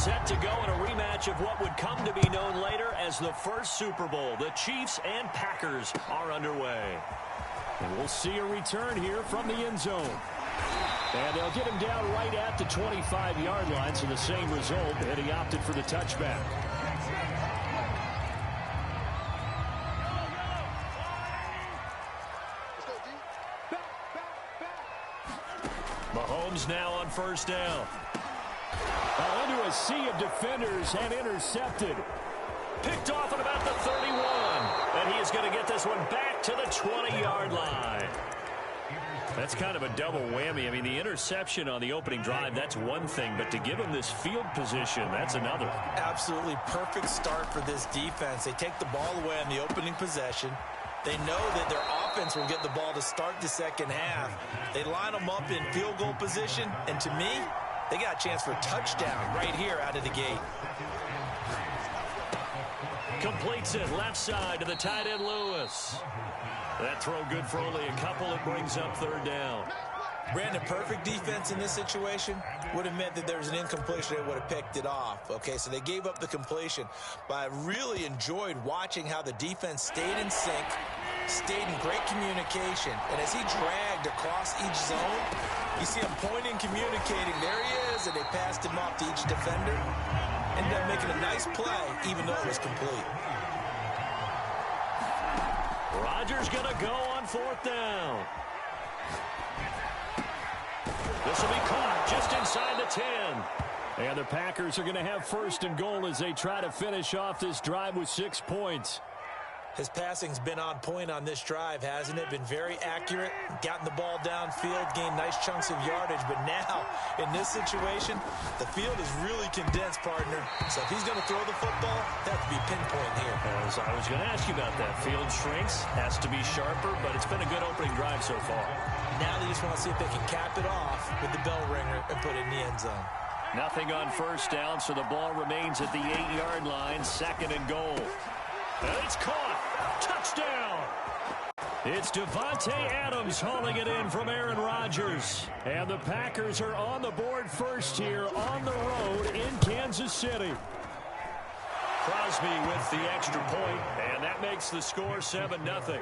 set to go in a rematch of what would come to be known later as the first Super Bowl. The Chiefs and Packers are underway. And we'll see a return here from the end zone. And they'll get him down right at the 25-yard line, so the same result, and he opted for the touchback. Mahomes now on first down. Into a sea of defenders and intercepted. Picked off at about the 31. And he is going to get this one back to the 20-yard line. That's kind of a double whammy. I mean, the interception on the opening drive, that's one thing. But to give him this field position, that's another. Absolutely perfect start for this defense. They take the ball away on the opening possession. They know that their offense will get the ball to start the second half. They line them up in field goal position. And to me, they got a chance for a touchdown right here out of the gate. Completes it left side to the tight end Lewis. That throw good for only a couple. It brings up third down. Brandon, perfect defense in this situation would have meant that there was an incompletion. They would have picked it off. Okay, so they gave up the completion. But I really enjoyed watching how the defense stayed in sync, stayed in great communication. And as he dragged across each zone, you see him pointing, communicating. There he is, and they passed him off to each defender. Ended up making a nice play, even though it was complete. Rodgers going to go on fourth down. This will be caught just inside the 10. And the Packers are going to have first and goal as they try to finish off this drive with 6 points. His passing's been on point on this drive, hasn't it? Been very accurate, gotten the ball downfield, gained nice chunks of yardage. But now, in this situation, the field is really condensed, partner. So if he's going to throw the football, that has to be pinpoint here. As I was going to ask you about that. Field shrinks, has to be sharper, but it's been a good opening drive so far. Now they just want to see if they can cap it off with the bell ringer and put it in the end zone. Nothing on first down, so the ball remains at the 8-yard line, second and goal. And it's caught. Touchdown. It's Davante Adams hauling it in from Aaron Rodgers. And the Packers are on the board first here on the road in Kansas City. Crosby with the extra point, and that makes the score 7-0.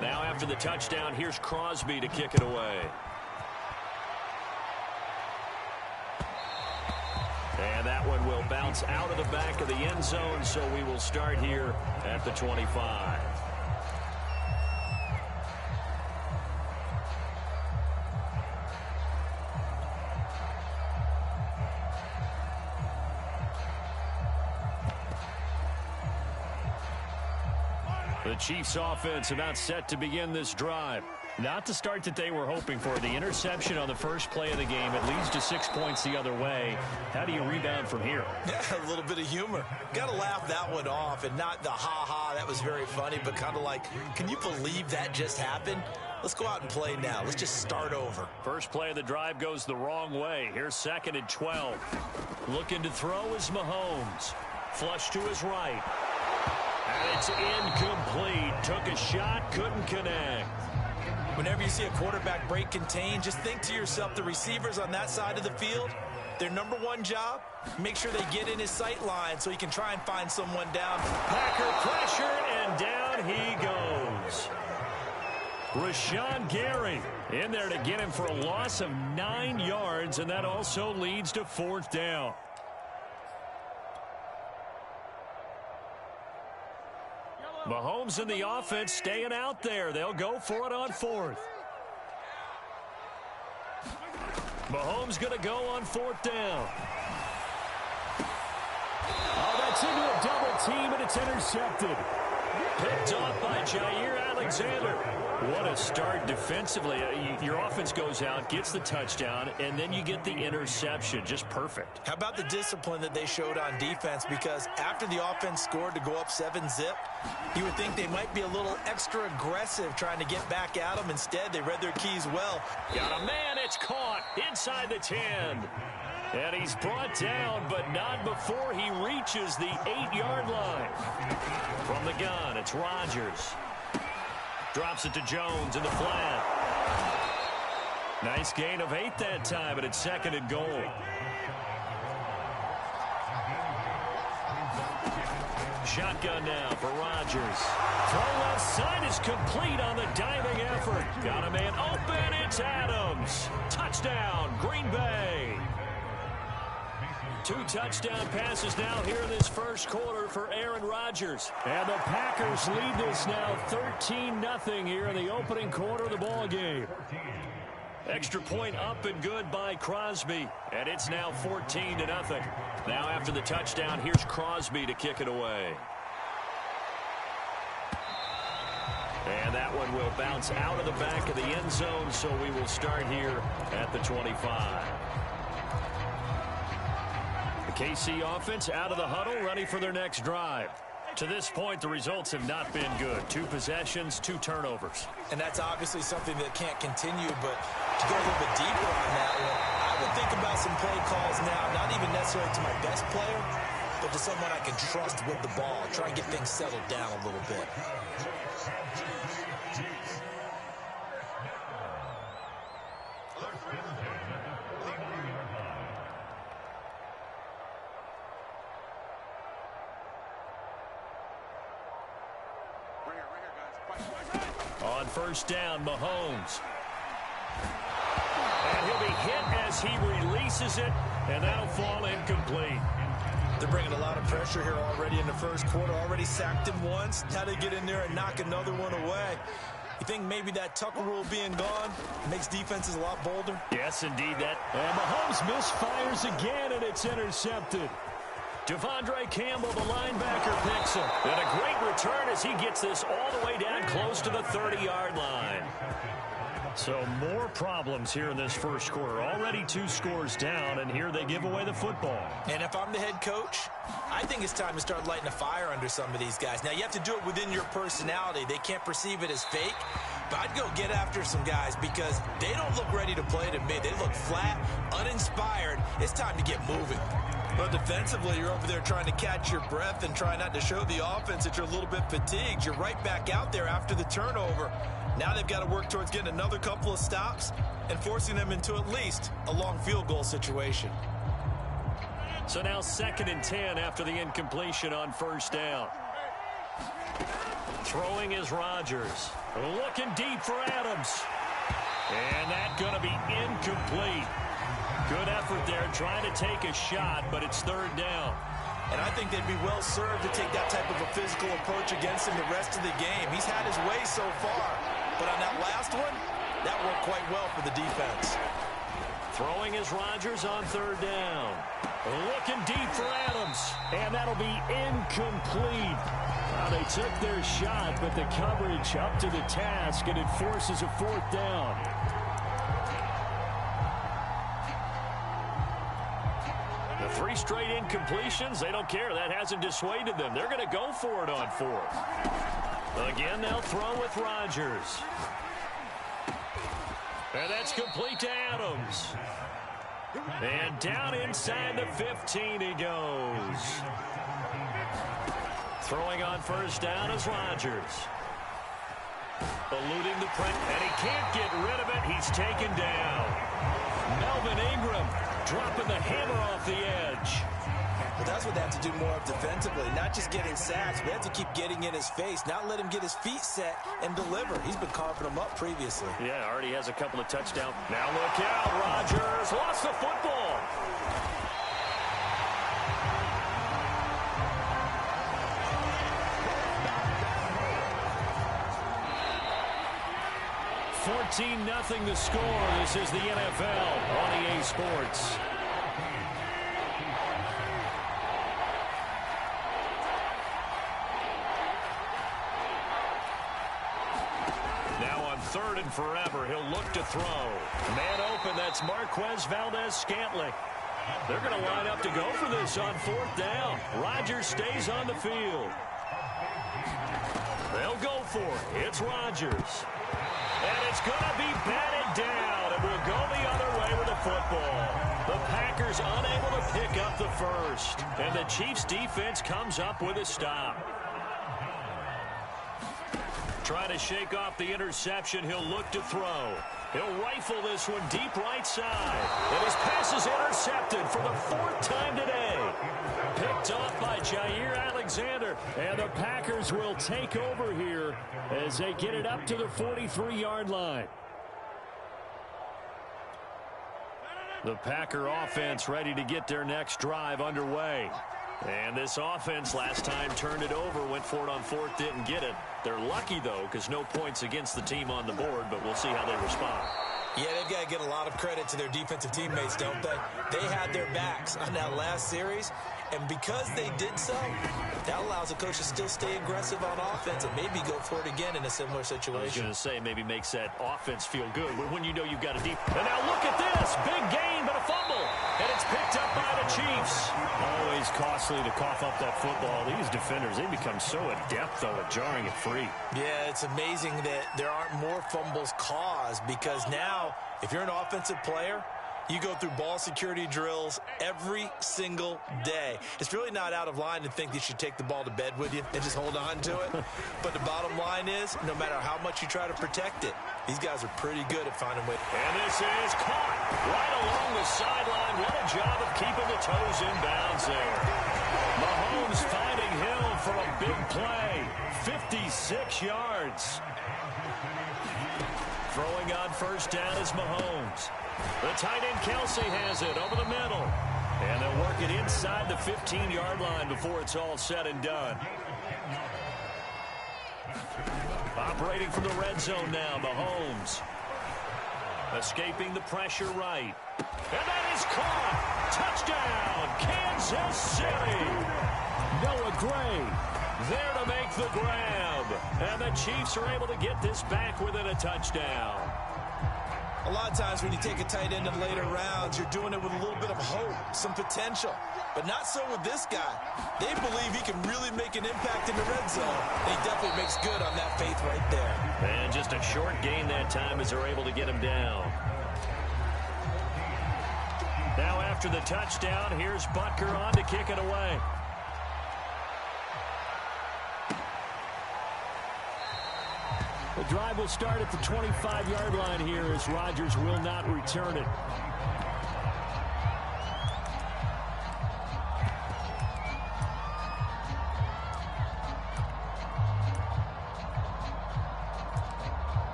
Now after the touchdown, here's Crosby to kick it away. And that one will bounce out of the back of the end zone, so we will start here at the 25. The Chiefs offense about set to begin this drive. Not the start that they were hoping for. The interception on the first play of the game. It leads to 6 points the other way. How do you rebound from here? Yeah, a little bit of humor. Got to laugh that one off, and not the ha-ha, that was very funny, but kind of like, can you believe that just happened? Let's go out and play now. Let's just start over. First play of the drive goes the wrong way. Here's second and 12. Looking to throw is Mahomes. Flush to his right. And it's incomplete. Took a shot, couldn't connect. Whenever you see a quarterback break contain, just think to yourself, the receivers on that side of the field, their number one job, make sure they get in his sight line so he can try and find someone down. Packer pressure, and down he goes. Rashawn Gary in there to get him for a loss of 9 yards, and that also leads to fourth down. Mahomes and the offense staying out there. They'll go for it on fourth. Mahomes going to go on fourth down. Oh, that's into a double team, and it's intercepted. Picked off by Jair Alexander. What a start defensively. Your offense goes out, gets the touchdown, and then you get the interception. Just perfect. How about the discipline that they showed on defense? Because after the offense scored to go up 7-zip, you would think they might be a little extra aggressive trying to get back at them. Instead, they read their keys well. Got a man. It's caught inside the 10. And he's brought down, but not before he reaches the 8-yard line. From the gun, it's Rodgers. Drops it to Jones in the flat. Nice gain of 8 that time, but it's 2nd and goal. Shotgun now for Rodgers. Throw left side is complete on the diving effort. Got a man open. It's Adams. Touchdown, Green Bay. 2 touchdown passes now here in this first quarter for Aaron Rodgers. And the Packers lead this now 13-0 here in the opening quarter of the ball game. Extra point up and good by Crosby. And it's now 14-0. Now after the touchdown, here's Crosby to kick it away. And that one will bounce out of the back of the end zone, so we will start here at the 25. KC offense out of the huddle, ready for their next drive. To this point, the results have not been good. 2 possessions, 2 turnovers. And that's obviously something that can't continue, but to go a little bit deeper on that one, I would think about some play calls now, not even necessarily to my best player, but to someone I can trust with the ball. Try and get things settled down a little bit. On first down, Mahomes. And he'll be hit as he releases it, and that'll fall incomplete. They're bringing a lot of pressure here already in the first quarter. Already sacked him once. Now they get in there and knock another one away. You think maybe that Tucker rule being gone makes defenses a lot bolder? Yes, indeed. That. And Mahomes misfires again, and it's intercepted. Devondre Campbell, the linebacker, picks him. And a great return as he gets this all the way down close to the 30-yard line. So more problems here in this first quarter. Already 2 scores down, and here they give away the football. And if I'm the head coach, I think it's time to start lighting a fire under some of these guys. Now, you have to do it within your personality. They can't perceive it as fake. But I'd go get after some guys because they don't look ready to play to me. They look flat, uninspired. It's time to get moving. But defensively, you're over there trying to catch your breath and try not to show the offense that you're a little bit fatigued. You're right back out there after the turnover. Now they've got to work towards getting another couple of stops and forcing them into at least a long field goal situation. So now 2nd and 10 after the incompletion on first down. Throwing is Rodgers. Looking deep for Adams. And that's going to be incomplete. Good effort there trying to take a shot, but it's 3rd down. And I think they'd be well served to take that type of a physical approach against him the rest of the game. He's had his way so far, but on that last one, that worked quite well for the defense. Throwing is Rodgers on 3rd down. Looking deep for Adams, and that'll be incomplete. Now they took their shot, but the coverage up to the task, and it forces a 4th down. The 3 straight incompletions, they don't care. That hasn't dissuaded them. They're going to go for it on 4th. Again, they'll throw with Rodgers. And that's complete to Adams. And down inside the 15 he goes. Throwing on first down is Rodgers. Eluding the pressure, and he can't get rid of it. He's taken down. Melvin Ingram dropping the hammer off the edge. But that's what they have to do more of defensively, not just getting sacks. They have to keep getting in his face, not let him get his feet set and deliver. He's been carving them up previously. Yeah, already has a couple of touchdowns. Now look out, Rodgers lost the football. $14-0 the score. This is the NFL on EA Sports. Now on 3rd and forever, he'll look to throw. Man open, that's Marquez Valdez-Scantling. They're going to line up to go for this on 4th down. Rodgers stays on the field. They'll go for it. It's Rodgers. And it's going to be batted down, and we'll go the other way with the football. The Packers unable to pick up the first, and the Chiefs defense comes up with a stop. Trying to shake off the interception. He'll look to throw. He'll rifle this one deep right side. And his pass is intercepted for the 4th time today. Picked off by Jair Alexander. And the Packers will take over here as they get it up to the 43-yard line. The Packer offense ready to get their next drive underway. And this offense last time turned it over, went for it on 4th, didn't get it. They're lucky, though, because no points against the team on the board, but we'll see how they respond. Yeah, they've got to get a lot of credit to their defensive teammates, don't they? They had their backs on that last series, and because they did so, that allows the coach to still stay aggressive on offense and maybe go for it again in a similar situation. I was going to say, maybe makes that offense feel good when you know you've got a deep. And now look at this. Big gain, but a fumble. And it's picked up by the Chiefs. Always costly to cough up that football. These defenders, they become so adept, though, at jarring it free. Yeah, it's amazing that there aren't more fumbles caused because now, if you're an offensive player, you go through ball security drills every single day. It's really not out of line to think that you should take the ball to bed with you and just hold on to it. But the bottom line is, no matter how much you try to protect it, these guys are pretty good at finding ways. And this is caught right along the sideline. What a job of keeping the toes in bounds there. Mahomes finding Hill for a big play. 56 yards. Throwing on first down is Mahomes. The tight end Kelsey has it over the middle. And they'll work it inside the 15-yard line before it's all said and done. Operating from the red zone now, Mahomes. Escaping the pressure right. And that is caught. Touchdown, Kansas City. Noah Gray there to make the grab. And the Chiefs are able to get this back within a touchdown. A lot of times when you take a tight end in later rounds, you're doing it with a little bit of hope, some potential. But not so with this guy. They believe he can really make an impact in the red zone. And he definitely makes good on that faith right there. And just a short gain that time as they're able to get him down. Now after the touchdown, here's Butker on to kick it away. The drive will start at the 25-yard line here as Rodgers will not return it.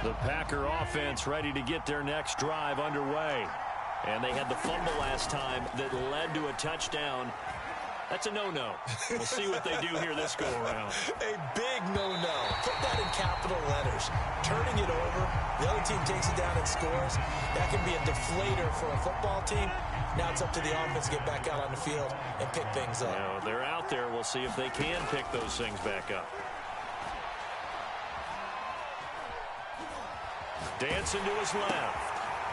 The Packer offense ready to get their next drive underway. And they had the fumble last time that led to a touchdown. That's a no-no. We'll see what they do here this go-around. A big no-no. Put that in capital letters. Turning it over, the other team takes it down and scores. That can be a deflator for a football team. Now it's up to the offense to get back out on the field and pick things up. Now, they're out there. We'll see if they can pick those things back up. Dancing to his left.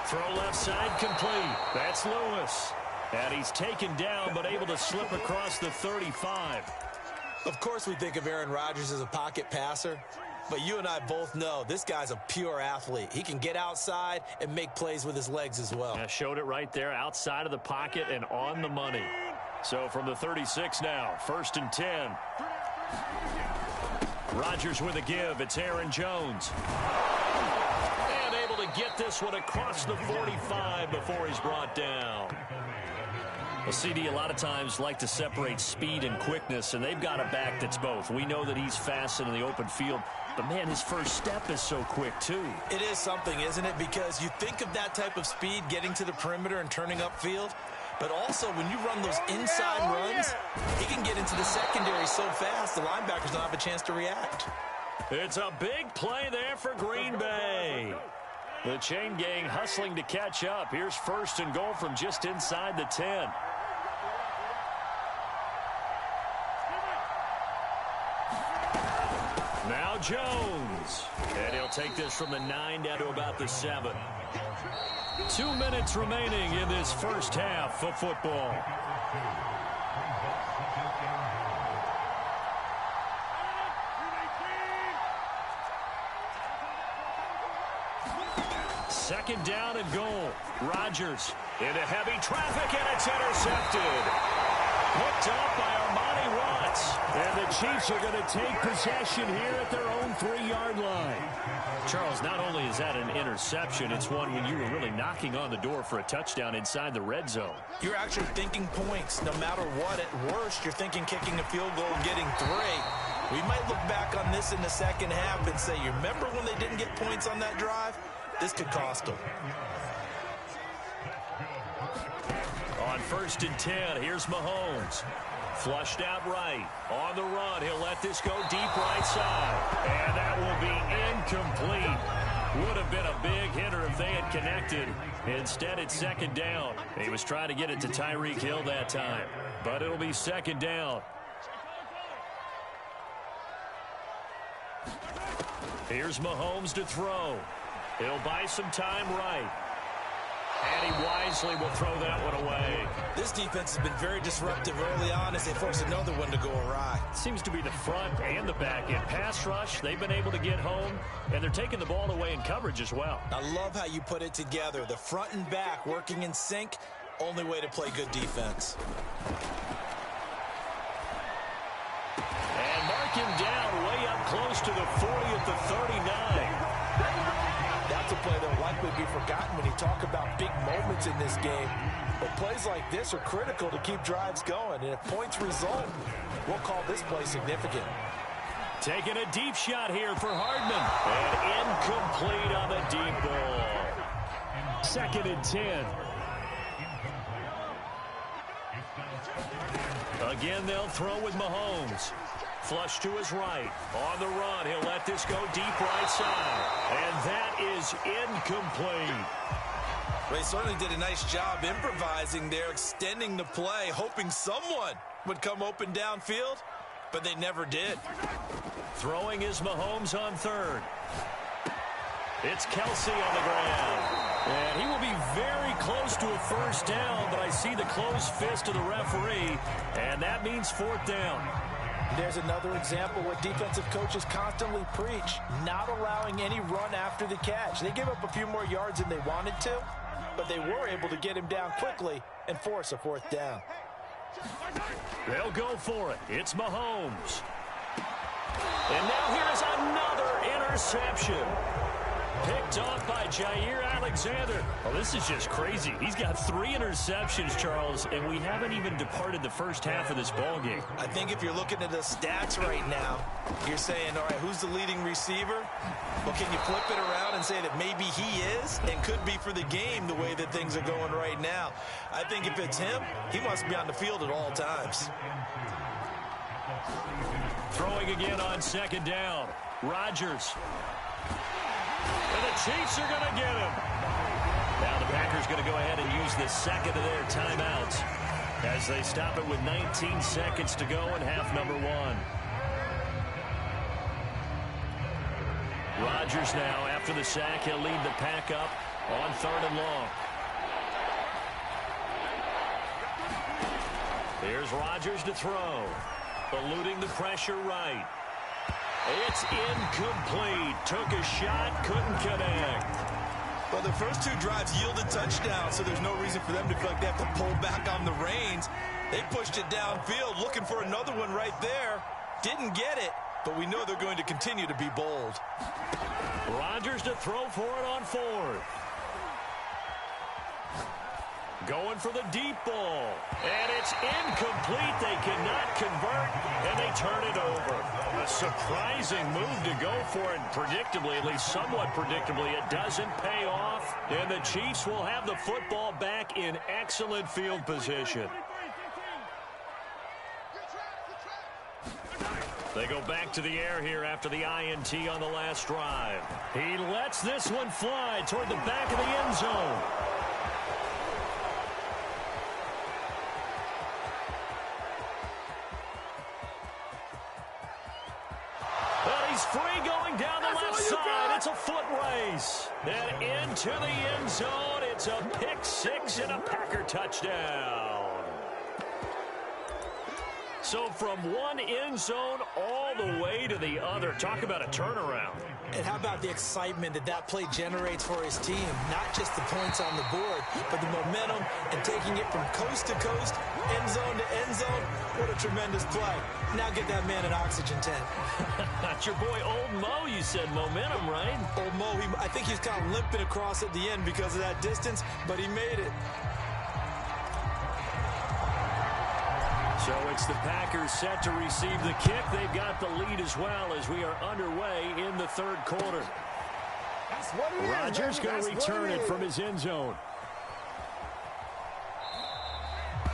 Throw left side complete. That's Lewis. And he's taken down, but able to slip across the 35. Of course we think of Aaron Rodgers as a pocket passer, but you and I both know this guy's a pure athlete. He can get outside and make plays with his legs as well. Yeah, showed it right there, outside of the pocket and on the money. So from the 36 now, 1st and 10. Rodgers with a give. It's Aaron Jones. And able to get this one across the 45 before he's brought down. Well, CD, a lot of times like to separate speed and quickness, and they've got a back that's both. We know that he's fast in the open field, but, man, his first step is so quick, too. It is something, isn't it? Because you think of that type of speed getting to the perimeter and turning upfield, but also when you run those inside runs, he can get into the secondary so fast the linebackers don't have a chance to react. It's a big play there for Green Bay. The chain gang hustling to catch up. Here's 1st and goal from just inside the 10. Now Jones. And he'll take this from the 9 down to about the 7. 2 minutes remaining in this first half of football. Second down and goal. Rodgers into heavy traffic, and it's intercepted. Picked off by Armani Rush. hits. And the Chiefs are going to take possession here at their own 3-yard line. Charles, not only is that an interception, it's one when you were really knocking on the door for a touchdown inside the red zone. You're actually thinking points. No matter what, at worst, you're thinking kicking a field goal and getting 3. We might look back on this in the second half and say, you remember when they didn't get points on that drive? This could cost them. On 1st and 10, here's Mahomes. Flushed out right. On the run, he'll let this go deep right side. And that will be incomplete. Would have been a big hitter if they had connected. Instead, it's 2nd down. He was trying to get it to Tyreek Hill that time. But it'll be 2nd down. Here's Mahomes to throw. He'll buy some time right. And he wisely will throw that one away. This defense has been very disruptive early on as they force another one to go awry. Seems to be the front and the back end. Pass rush, they've been able to get home, and they're taking the ball away in coverage as well. I love how you put it together. The front and back working in sync, only way to play good defense. And mark him down way up close to the 40 at the 39. That's a play that will likely be forgotten when you talk about big moments in this game. But plays like this are critical to keep drives going. And if points result, we'll call this play significant. Taking a deep shot here for Hardman. And incomplete on the deep ball. 2nd and 10. Again, they'll throw with Mahomes. Flush to his right. On the run, he'll let this go deep right side. And that is incomplete. They certainly did a nice job improvising there, extending the play, hoping someone would come open downfield, but they never did. Throwing is Mahomes on 3rd. It's Kelsey on the ground. And he will be very close to a 1st down, but I see the closed fist of the referee, and that means 4th down. There's another example what defensive coaches constantly preach, not allowing any run after the catch. They gave up a few more yards than they wanted to, but they were able to get him down quickly and force a 4th down. They'll go for it. It's Mahomes. And now here's another interception. Picked off by Jair Alexander. Oh, this is just crazy. He's got 3 interceptions, Charles, and we haven't even departed the first half of this ball game. I think if you're looking at the stats right now, you're saying, all right, who's the leading receiver? Well, can you flip it around and say that maybe he is and could be for the game the way that things are going right now? I think if it's him, he must be on the field at all times. Throwing again on 2nd down. Rodgers. And the Chiefs are going to get him. Now the Packers going to go ahead and use the 2nd of their timeouts as they stop it with 19 seconds to go in half number 1. Rodgers now, after the sack, he'll lead the pack up on 3rd and long. Here's Rodgers to throw. Eluding the pressure right. It's incomplete. Took a shot, couldn't connect. Well, the first 2 drives yielded touchdowns, so there's no reason for them to feel like they have to pull back on the reins. They pushed it downfield, looking for another one right there. Didn't get it, but we know they're going to continue to be bold. Rodgers to throw for it on 4th. Going for the deep ball. And it's incomplete. They cannot convert, and they turn it over. A surprising move to go for it. Predictably, at least somewhat predictably, it doesn't pay off. And the Chiefs will have the football back in excellent field position. They go back to the air here after the INT on the last drive. He lets this one fly toward the back of the end zone. He's free going down the left side. It's a foot race. And into the end zone. It's a pick 6 and a Packer touchdown. So from one end zone all the way to the other. Talk about a turnaround. And how about the excitement that play generates for his team? Not just the points on the board, but the momentum and taking it from coast to coast, end zone to end zone. What a tremendous play. Now get that man an oxygen tent. That's your boy Old Mo, you said. Momentum, right? Old Mo, I think he's kind of limping across at the end because of that distance, but he made it. So it's the Packers set to receive the kick. They've got the lead as well as we are underway in the third quarter. Rodgers going to return it from his end zone.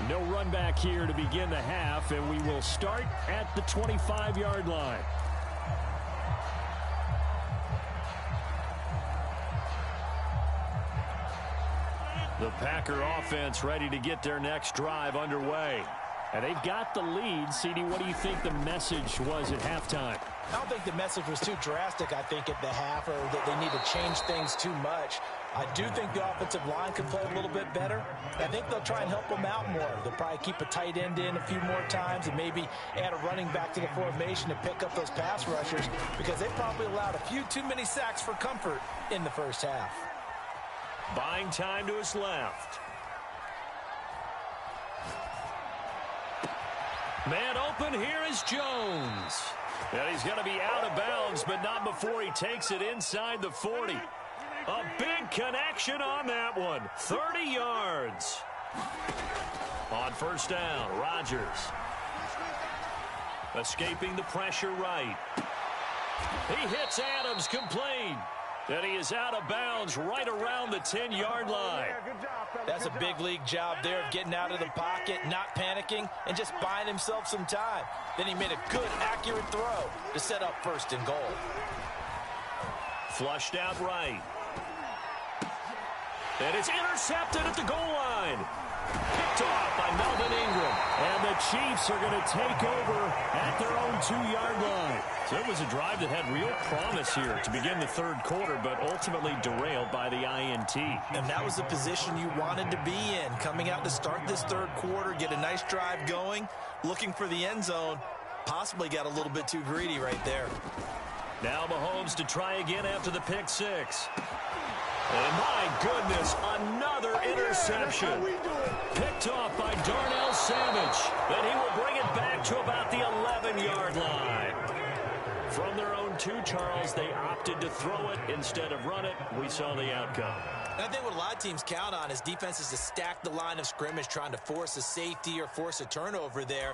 No run back here to begin the half, and we will start at the 25-yard line. The Packer offense ready to get their next drive underway. And they've got the lead. CD, what do you think the message was at halftime? I don't think the message was too drastic, I think, at the half, or that they need to change things too much. I do think the offensive line can play a little bit better. I think they'll try and help them out more. They'll probably keep a tight end in a few more times and maybe add a running back to the formation to pick up those pass rushers, because they probably allowed a few too many sacks for comfort in the first half. Buying time to his left. Man open, here is Jones. And he's going to be out of bounds, but not before he takes it inside the 40. A big connection on that one. 30 yards. On first down, Rodgers. Escaping the pressure right. He hits Adams complete. And he is out of bounds right around the 10-yard line. That's a big league job there of getting out of the pocket, not panicking, and just buying himself some time. Then he made a good, accurate throw to set up first and goal. Flushed out right. And it's intercepted at the goal line. Picked off by Melvin Ingram. And the Chiefs are going to take over at their own 2-yard line. So it was a drive that had real promise here to begin the third quarter, but ultimately derailed by the INT. And that was the position you wanted to be in. Coming out to start this third quarter, get a nice drive going, looking for the end zone. Possibly got a little bit too greedy right there. Now Mahomes to try again after the pick six. And my goodness, another interception. Picked off by Darnell Savage. Then he will bring it back to about the 11-yard line. From their own 2, Charles, they opted to throw it instead of run it. We saw the outcome. And I think what a lot of teams count on is defenses to stack the line of scrimmage, trying to force a safety or force a turnover there.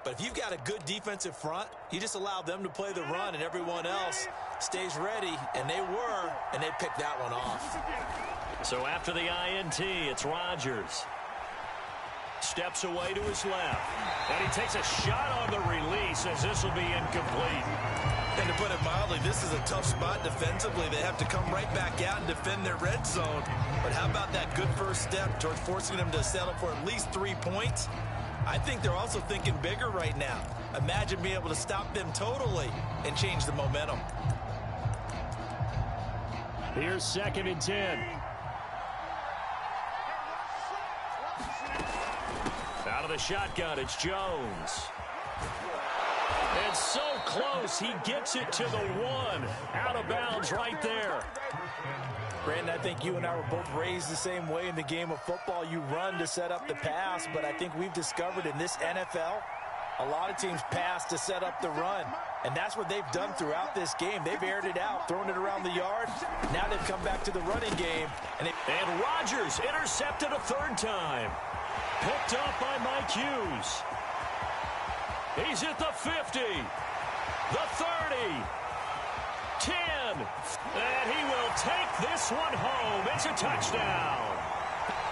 But if you've got a good defensive front, you just allow them to play the run and everyone else stays ready, and they were, and they picked that one off. So after the INT, it's Rodgers. Steps away to his left. And he takes a shot on the release as this will be incomplete. And to put it mildly, this is a tough spot defensively. They have to come right back out and defend their red zone. But how about that good first step towards forcing them to settle for at least 3 points? I think they're also thinking bigger right now. Imagine being able to stop them totally and change the momentum. Here's 2nd and 10. Out of the shotgun, it's Jones. And so close, he gets it to the 1. Out of bounds right there. Brandon, I think you and I were both raised the same way in the game of football. You run to set up the pass, but I think we've discovered in this NFL, a lot of teams pass to set up the run. And that's what they've done throughout this game. They've aired it out, thrown it around the yard. Now they've come back to the running game. And Rodgers intercepted a 3rd time. Picked up by Mike Hughes. He's at the 50. The 30. 10. And he will take this one home. It's a touchdown.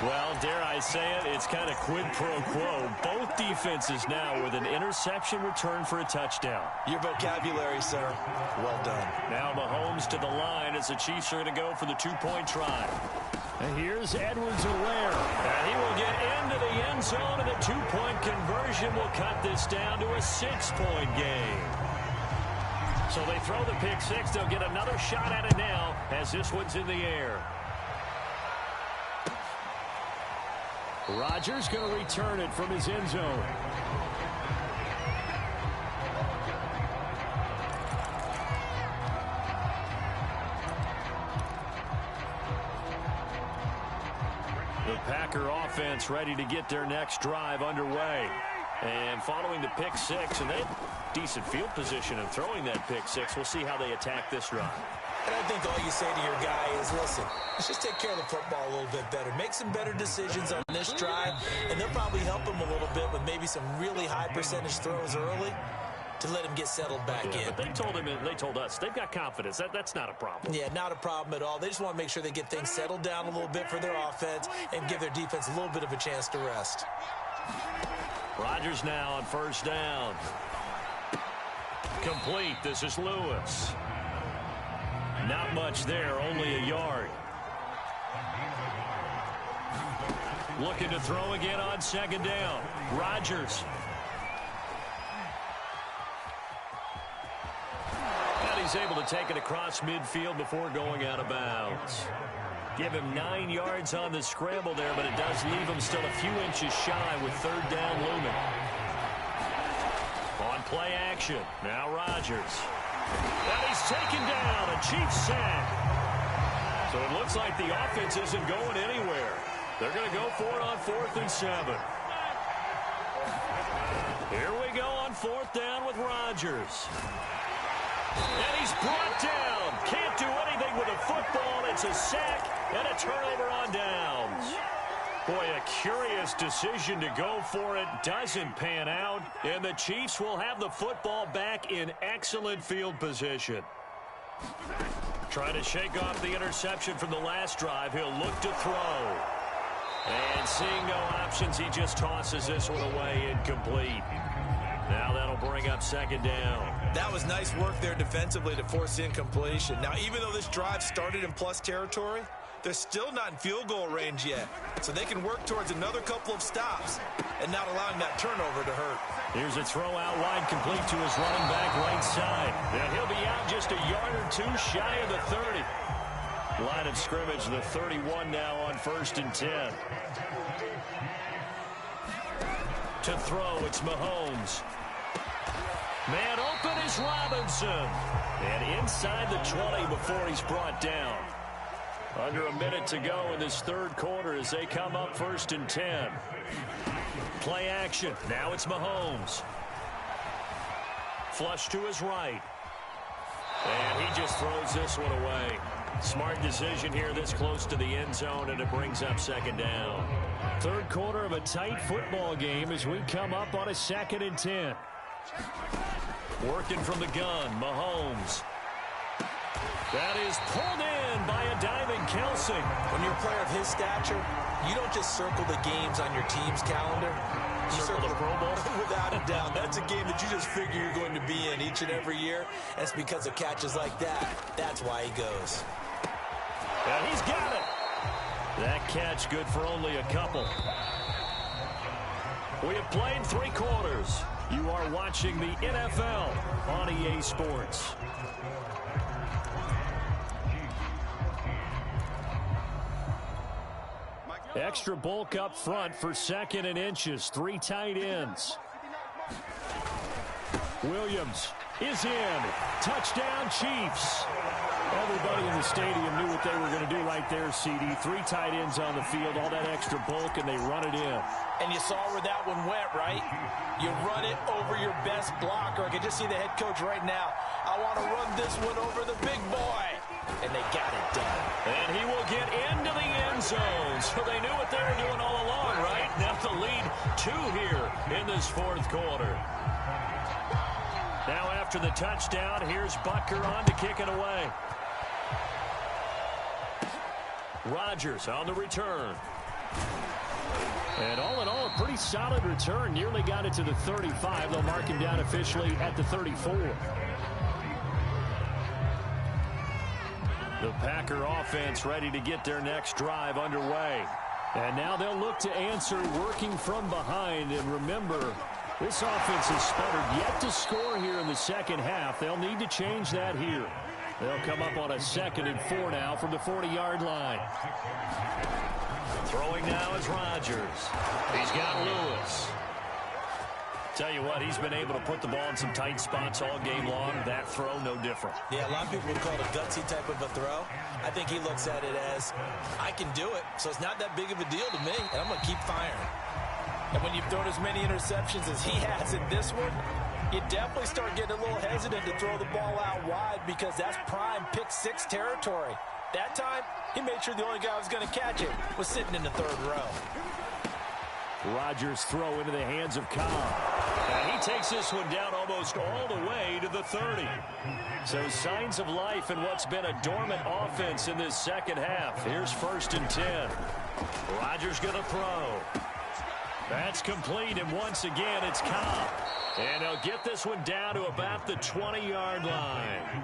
Well, dare I say it, it's kind of quid pro quo. Both defenses now with an interception return for a touchdown. Your vocabulary, sir. Well done. Now Mahomes to the line as the Chiefs are going to go for the 2-point try. And here's Edwards-Helaire. And he will get into the end zone, and the 2-point conversion will cut this down to a 6-point game. So they throw the pick six. They'll get another shot at it now as this one's in the air. Rodgers going to return it from his end zone. The Packer offense ready to get their next drive underway. And following the pick six, and they have decent field position in throwing that pick six. We'll see how they attack this drive. And I think all you say to your guy is, listen, let's just take care of the football a little bit better. Make some better decisions on this drive, and they'll probably help him a little bit with maybe some really high percentage throws early to let him get settled back in. But they told him, and they told us, they've got confidence. That's not a problem. Yeah, not a problem at all. They just want to make sure they get things settled down a little bit for their offense and give their defense a little bit of a chance to rest. Rodgers now on first down. Complete. This is Lewis. Not much there, only a yard. Looking to throw again on second down. Rodgers. And he's able to take it across midfield before going out of bounds. Give him 9 yards on the scramble there, but it does leave him still a few inches shy with third down looming. On play action, now Rodgers. And he's taken down, a Chiefs sack. So it looks like the offense isn't going anywhere. They're going to go for it on 4th and 7. Here we go on 4th down with Rodgers. And he's brought down. Can't do anything with a football. It's a sack and a turnover on downs. Boy, a curious decision to go for it. Doesn't pan out. And the Chiefs will have the football back in excellent field position. Trying to shake off the interception from the last drive. He'll look to throw. And seeing no options, he just tosses this one away incomplete. Now that'll bring up second down. That was nice work there defensively to force incompletion. Now, even though this drive started in plus territory, they're still not in field goal range yet. So they can work towards another couple of stops and not allowing that turnover to hurt. Here's a throw out wide, complete to his running back right side. And he'll be out just a yard or two shy of the 30. Line of scrimmage, the 31 now on 1st and 10. To throw, it's Mahomes. Man open is Robinson. And inside the 20 before he's brought down. Under a minute to go in this third quarter as they come up 1st and 10. Play action. Now it's Mahomes. Flush to his right. And he just throws this one away. Smart decision here this close to the end zone, and it brings up second down. Third quarter of a tight football game as we come up on a 2nd and 10. Working from the gun, Mahomes. That is pulled in by a diving Kelsey. When you're a player of his stature, you don't just circle the games on your team's calendar. You Circle the Pro Bowl? Without a doubt. That's a game that you just figure you're going to be in each and every year. And it's because of catches like that. That's why he goes. And he's got it. That catch good for only a couple. We have played 3 quarters. You are watching the NFL on EA Sports. Extra bulk up front for 2nd and inches. 3 tight ends. Williams is in. Touchdown, Chiefs. Everybody in the stadium knew what they were going to do right there, CD. 3 tight ends on the field, all that extra bulk, and they run it in. And you saw where that one went, right? You run it over your best blocker. I can just see the head coach right now. I want to run this one over the big boy. And they got it done. And he will get into the end zone. So they knew what they were doing all along, right? Now the lead 2 here in this 4th quarter. Now after the touchdown, here's Butker on to kick it away. Rodgers on the return. And all in all, a pretty solid return. Nearly got it to the 35. They'll mark him down officially at the 34. The Packer offense ready to get their next drive underway. And now they'll look to answer working from behind. And remember, this offense has sputtered yet to score here in the second half. They'll need to change that here. They'll come up on a 2nd and 4 now from the 40-yard line. Throwing now is Rodgers. He's got Lewis. Tell you what, he's been able to put the ball in some tight spots all game long. That throw, no different. Yeah, a lot of people would call it a gutsy type of a throw. I think he looks at it as, I can do it, so it's not that big of a deal to me, and I'm going to keep firing. And when you've thrown as many interceptions as he has in this one, you definitely start getting a little hesitant to throw the ball out wide because that's prime pick-6 territory. That time, he made sure the only guy who was going to catch it was sitting in the third row. Rodgers' throw into the hands of Cobb. And he takes this one down almost all the way to the 30. So signs of life in what's been a dormant offense in this second half. Here's 1st and 10. Rodgers going to throw. That's complete, and once again, it's Cobb. And he'll get this one down to about the 20-yard line.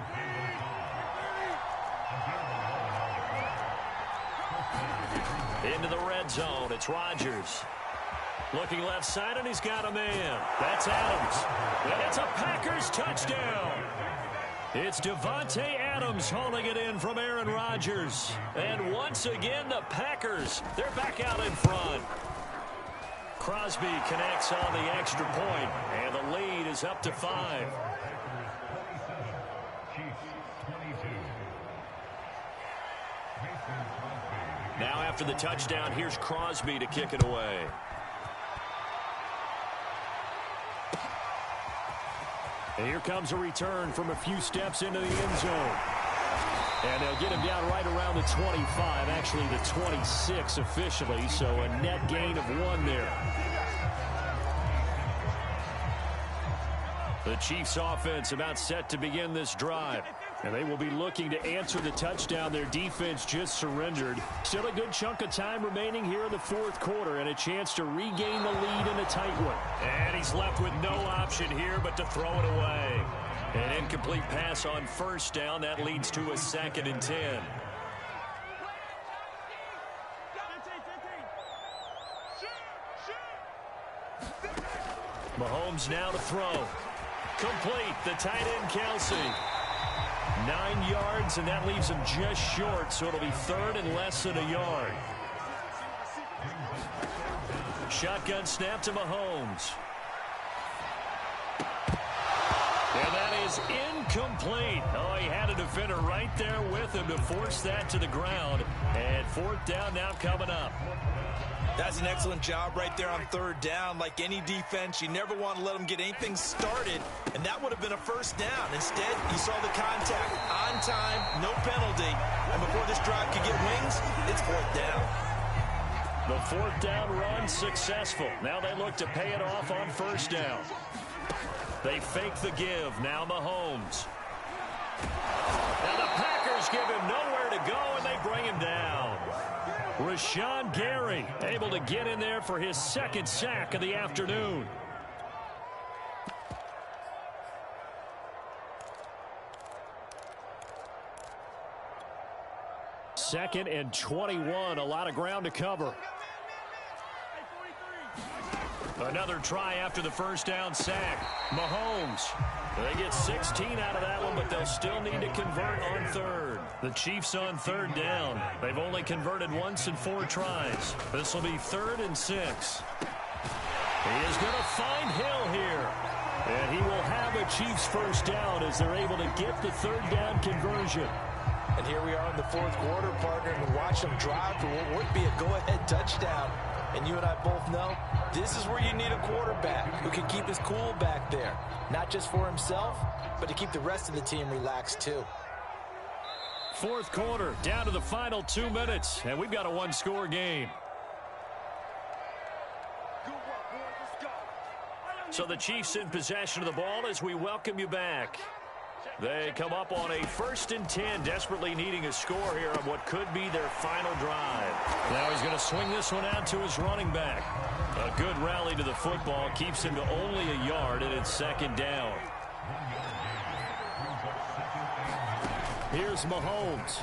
Into the red zone, it's Rodgers. Looking left side, and he's got a man. That's Adams. And it's a Packers touchdown. It's Davante Adams hauling it in from Aaron Rodgers. And once again, the Packers, they're back out in front. Crosby connects on the extra point, and the lead is up to 5. Now after the touchdown, here's Crosby to kick it away. And here comes a return from a few steps into the end zone. And they'll get him down right around the 25, actually the 26 officially, so a net gain of 1 there. The Chiefs offense about set to begin this drive. And they will be looking to answer the touchdown their defense just surrendered. Still a good chunk of time remaining here in the 4th quarter and a chance to regain the lead in a tight one. And he's left with no option here but to throw it away. An incomplete pass on 1st down. That leads to a 2nd and 10. Mahomes now to throw. Complete. The tight end, Kelsey. 9 yards, and that leaves him just short, so it'll be 3rd and less than a yard. Shotgun snap to Mahomes. And that is incomplete. Oh, he had a defender right there with him to force that to the ground. And 4th down now coming up. That's an excellent job right there on 3rd down. Like any defense, you never want to let them get anything started, and that would have been a 1st down. Instead, you saw the contact on time, no penalty, and before this drive could get wings, it's 4th down. The 4th down run successful. Now they look to pay it off on 1st down. They fake the give. Now Mahomes. Now the Packers give him nowhere to go, and they bring him down. Rashawn Gary able to get in there for his 2nd sack of the afternoon. Second and 21, a lot of ground to cover. Another try after the 1st down sack. Mahomes. They get 16 out of that one, but they'll still need to convert on 3rd. The Chiefs on 3rd down. They've only converted once in 4 tries. This will be 3rd and 6. He is going to find Hill here. And he will have a Chiefs 1st down as they're able to get the 3rd down conversion. And here we are in the 4th quarter, partner, and watch them drive for what would be a go-ahead touchdown. And you and I both know this is where you need a quarterback who can keep his cool back there. Not just for himself, but to keep the rest of the team relaxed too. 4th quarter, down to the final 2 minutes, and we've got a 1-score game. So the Chiefs in possession of the ball as we welcome you back. They come up on a 1st and 10, desperately needing a score here on what could be their final drive. Now he's going to swing this one out to his running back. A good rally to the football keeps him to only a yard, and it's 2nd down. Here's Mahomes.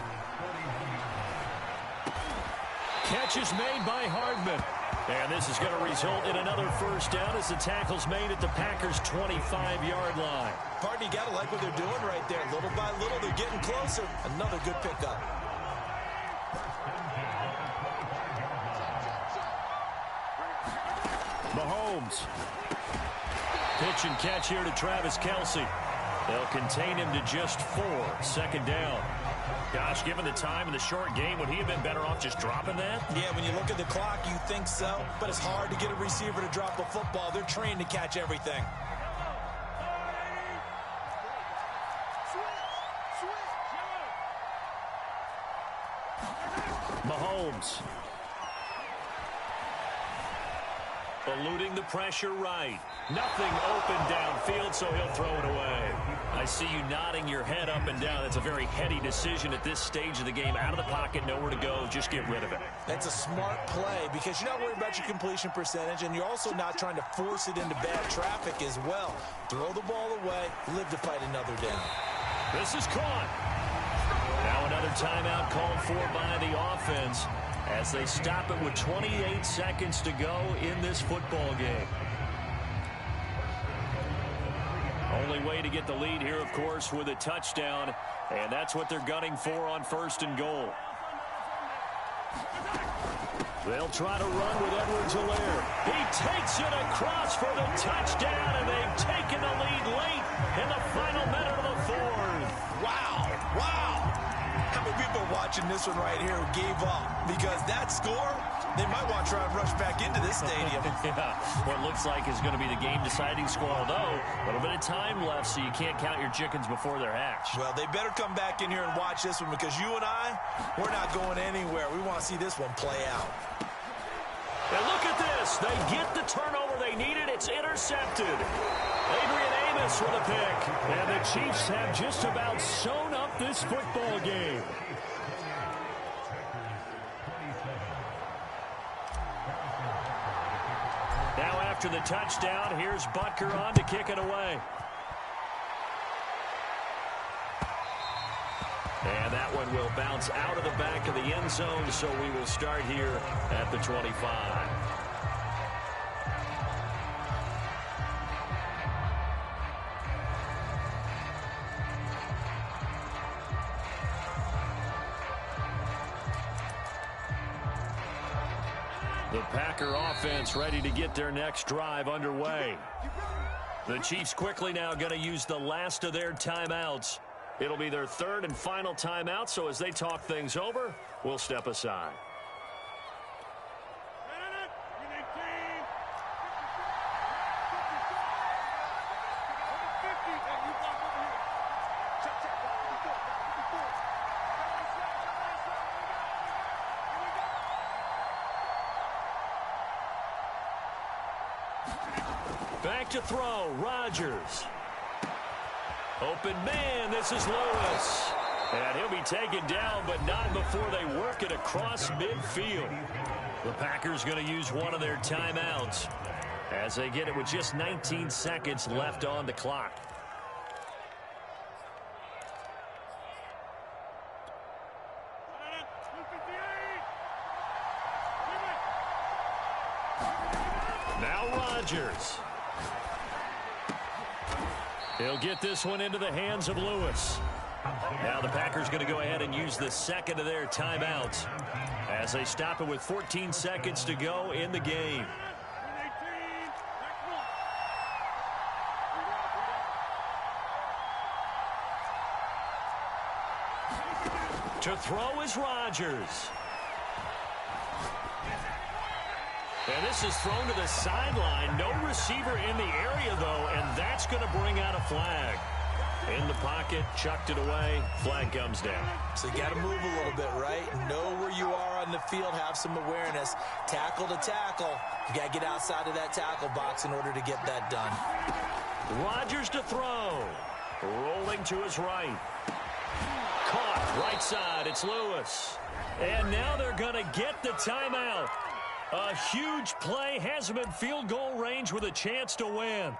Catch is made by Hardman. And this is going to result in another 1st down as the tackle's made at the Packers' 25-yard line. Partner, you got to like what they're doing right there. Little by little, they're getting closer. Another good pickup. Mahomes. Pitch and catch here to Travis Kelce. They'll contain him to just 4. Second down. Gosh, given the time in the short game, would he have been better off just dropping that? Yeah, when you look at the clock, you think so. But it's hard to get a receiver to drop a football. They're trained to catch everything. Mahomes. Eluding the pressure right. Nothing open downfield, so he'll throw it away. I see you nodding your head up and down. That's a very heady decision at this stage of the game. Out of the pocket, nowhere to go. Just get rid of it. That's a smart play because you're not worried about your completion percentage, and you're also not trying to force it into bad traffic as well. Throw the ball away, live to fight another down. This is caught. Now another timeout called for by the offense as they stop it with 28 seconds to go in this football game. Only way to get the lead here, of course, with a touchdown, and that's what they're gunning for on 1st and goal. They'll try to run with Edwards-Helaire. He takes it across for the touchdown, and they've taken the lead late in the final minute of the 4th. Wow, wow. How many people are watching this one right here who gave up? Because that score, they might want to try and rush back into this stadium. Yeah, what looks like is going to be the game-deciding score, although a little bit of time left, so you can't count your chickens before they're hatched. Well, they better come back in here and watch this one because you and I, we're not going anywhere. We want to see this one play out. And look at this. They get the turnover they needed. It's intercepted. Adrian Amos with a pick. And the Chiefs have just about sewn up this football game. Now after the touchdown, here's Butker on to kick it away. And that one will bounce out of the back of the end zone, so we will start here at the 25. The Packer offense ready to get their next drive underway. The Chiefs quickly now going to use the last of their timeouts. It'll be their 3rd and final timeout, so as they talk things over, we'll step aside. Back to throw, Rodgers. Open man, this is Lewis. And he'll be taken down, but not before they work it across midfield. The Packers going to use one of their timeouts as they get it with just 19 seconds left on the clock. Now Rodgers. He'll get this one into the hands of Lewis. Now the Packers going to go ahead and use the second of their timeouts as they stop it with 14 seconds to go in the game. To throw is Rodgers. And this is thrown to the sideline. No receiver in the area, though, and that's going to bring out a flag. In the pocket, chucked it away, flag comes down. So you got to move a little bit, right? Know where you are on the field, have some awareness. Tackle to tackle. You got to get outside of that tackle box in order to get that done. Rodgers to throw. Rolling to his right. Caught, right side, it's Lewis. And now they're going to get the timeout. A huge play has him in field goal range with a chance to win.